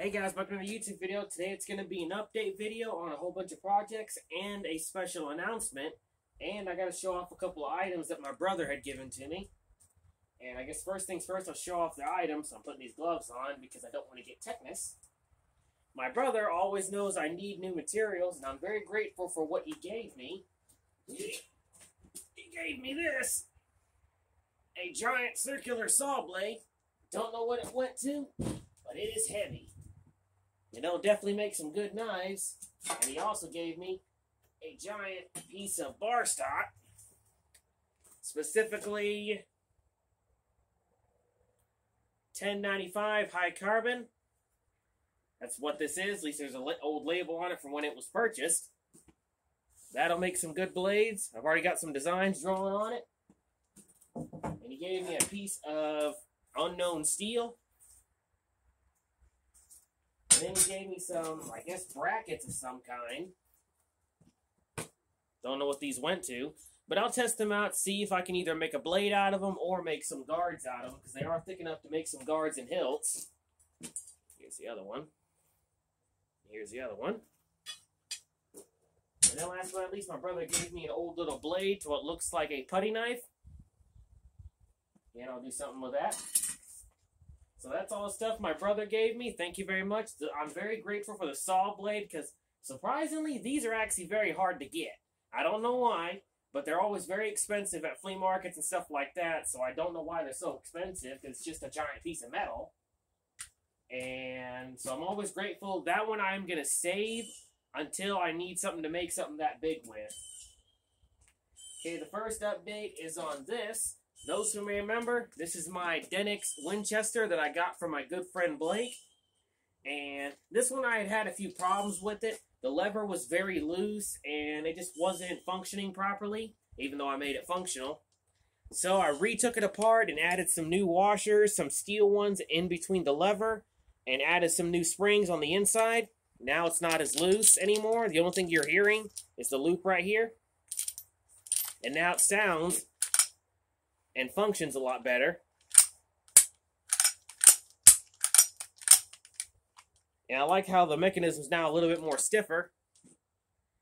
Hey guys, welcome to the YouTube video. Today it's going to be an update video on a whole bunch of projects and a special announcement. And I got to show off a couple of items that my brother had given to me. And I guess first things first, I'll show off the items. I'm putting these gloves on because I don't want to get tetanus. My brother always knows I need new materials, and I'm very grateful for what he gave me. He gave me this. A giant circular saw blade. Don't know what it went to, but it is heavy. It'll definitely make some good knives. And he also gave me a giant piece of bar stock. Specifically, 1095 high carbon. That's what this is. At least there's an old label on it from when it was purchased. That'll make some good blades. I've already got some designs drawn on it. And he gave me a piece of unknown steel. And then he gave me some, I guess, brackets of some kind. Don't know what these went to. But I'll test them out, see if I can either make a blade out of them or make some guards out of them, because they are thick enough to make some guards and hilts. Here's the other one. Here's the other one. And then last but not least, my brother gave me an old little blade to what looks like a putty knife. And I'll do something with that. So that's all the stuff my brother gave me. Thank you very much. I'm very grateful for the saw blade because, surprisingly, these are actually very hard to get. I don't know why, but they're always very expensive at flea markets and stuff like that, so I don't know why they're so expensive because it's just a giant piece of metal. And so I'm always grateful. That one I'm going to save until I need something to make something that big with. Okay, the first update is on this. Those who may remember, this is my Denix Winchester that I got from my good friend Blake. And this one I had had a few problems with it. The lever was very loose and it just wasn't functioning properly, even though I made it functional. So I retook it apart and added some new washers, some steel ones in between the lever, and added some new springs on the inside. Now it's not as loose anymore. The only thing you're hearing is the loop right here. And now it sounds and functions a lot better. And I like how the mechanism is now a little bit more stiffer.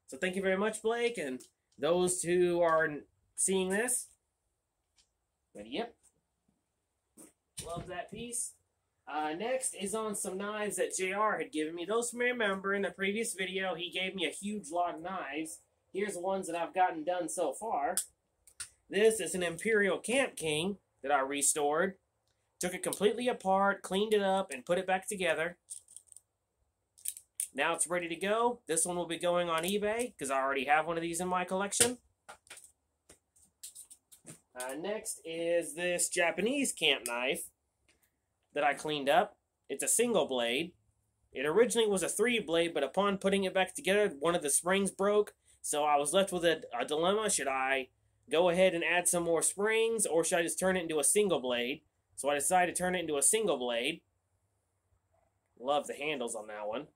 So thank you very much, Blake, and those who are seeing this. But yep, love that piece. Next is on some knives that JR had given me. Those who may remember, in the previous video, he gave me a huge lot of knives. Here's the ones that I've gotten done so far. This is an Imperial Camp King that I restored. Took it completely apart, cleaned it up, and put it back together. Now it's ready to go. This one will be going on eBay, because I already have one of these in my collection. Next is this Japanese camp knife that I cleaned up. It's a single blade. It originally was a 3-blade, but upon putting it back together, one of the springs broke. So I was left with a dilemma. Should I go ahead and add some more springs, or should I just turn it into a single blade? So I decided to turn it into a single blade. Love the handles on that one.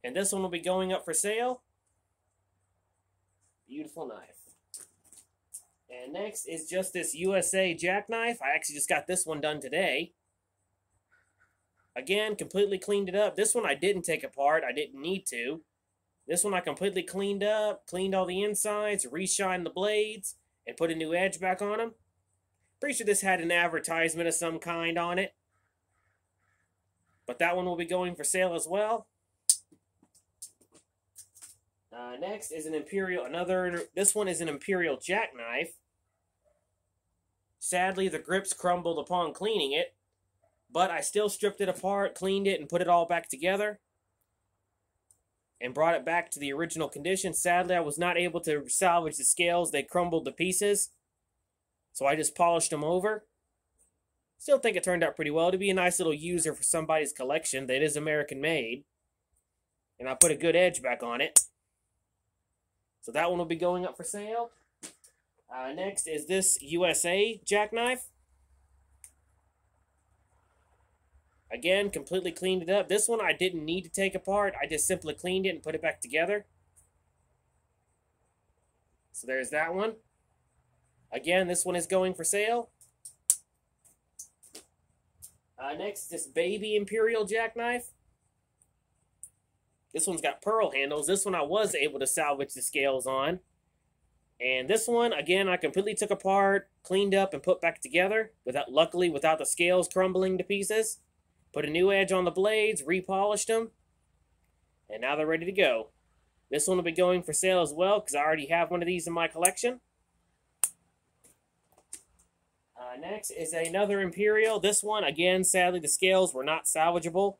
And this one will be going up for sale. Beautiful knife. And next is just this USA jackknife. I actually just got this one done today. Again, completely cleaned it up. This one I didn't take apart. I didn't need to. This one I completely cleaned up, cleaned all the insides, reshined the blades, and put a new edge back on them. Pretty sure this had an advertisement of some kind on it. But that one will be going for sale as well. Next is an Imperial, this one is an Imperial jackknife. Sadly, the grips crumbled upon cleaning it, but I still stripped it apart, cleaned it, and put it all back together, and brought it back to the original condition. Sadly, I was not able to salvage the scales. They crumbled to pieces, so I just polished them over. Still think it turned out pretty well. To be a nice little user for somebody's collection that is American made. And I put a good edge back on it. So that one will be going up for sale. Next is this USA jackknife. Again, completely cleaned it up. This one I didn't need to take apart. I just simply cleaned it and put it back together. So there's that one. Again, this one is going for sale. Next, this baby Imperial jackknife. This one's got pearl handles. This one I was able to salvage the scales on. And this one, again, I completely took apart, cleaned up, and put back together, luckily without the scales crumbling to pieces. Put a new edge on the blades, repolished them, and now they're ready to go. This one will be going for sale as well, because I already have one of these in my collection. Next is another Imperial. This one, again, sadly the scales were not salvageable.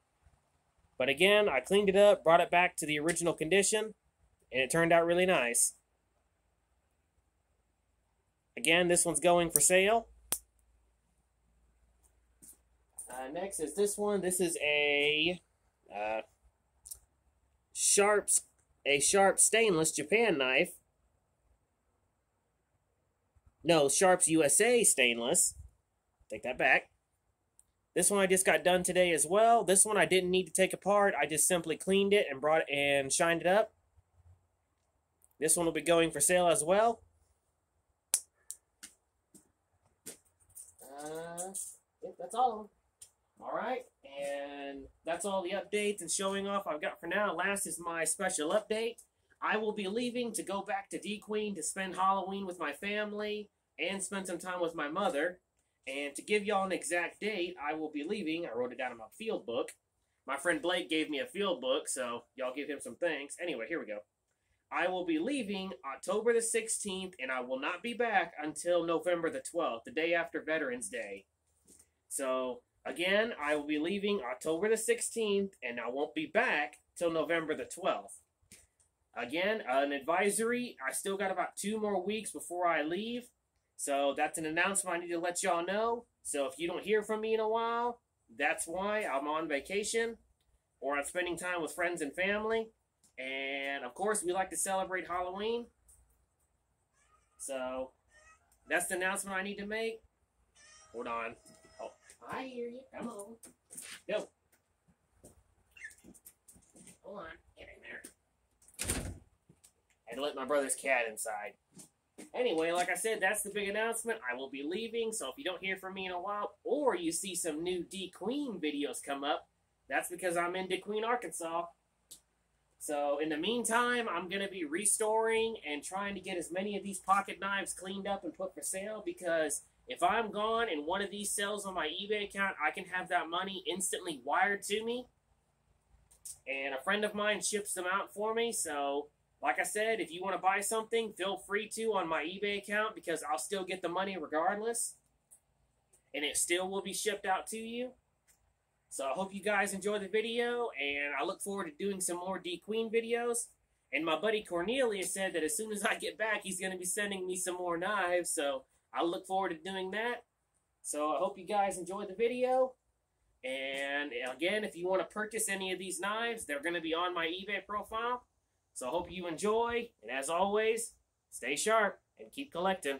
But again, I cleaned it up, brought it back to the original condition, and it turned out really nice. Again, this one's going for sale. Next is this one. This is a sharp stainless Japan knife. No, Sharps USA stainless. Take that back. This one I just got done today as well. This one I didn't need to take apart. I just simply cleaned it and brought it and shined it up. This one will be going for sale as well. That's all of them. Alright, and that's all the updates and showing off I've got for now. Last is my special update. I will be leaving to go back to D Queen to spend Halloween with my family and spend some time with my mother. And to give y'all an exact date, I will be leaving. I wrote it down in my field book. My friend Blake gave me a field book, so y'all give him some thanks. Anyway, here we go. I will be leaving October the 16th, and I will not be back until November the 12th, the day after Veterans Day. So, again, I will be leaving October the 16th, and I won't be back till November the 12th. Again, an advisory, I still got about 2 more weeks before I leave. So that's an announcement I need to let y'all know. So if you don't hear from me in a while, that's why. I'm on vacation or I'm spending time with friends and family. And of course, we like to celebrate Halloween. So that's the announcement I need to make. Hold on. Oh, I hear you. Come on. Go. Hold on. Get in there. I had to let my brother's cat inside. Anyway, like I said, that's the big announcement. I will be leaving, so if you don't hear from me in a while, or you see some new D Queen videos come up, that's because I'm in D Queen, Arkansas. So, in the meantime, I'm going to be restoring and trying to get as many of these pocket knives cleaned up and put for sale, because if I'm gone and one of these sells on my eBay account, I can have that money instantly wired to me. And a friend of mine ships them out for me, so like I said, if you want to buy something, feel free to on my eBay account, because I'll still get the money regardless. And it still will be shipped out to you. So I hope you guys enjoy the video, and I look forward to doing some more D Queen videos. And my buddy Cornelius said that as soon as I get back, he's going to be sending me some more knives, so I look forward to doing that. So I hope you guys enjoy the video. And again, if you want to purchase any of these knives, they're going to be on my eBay profile. So I hope you enjoy, and as always, stay sharp and keep collecting.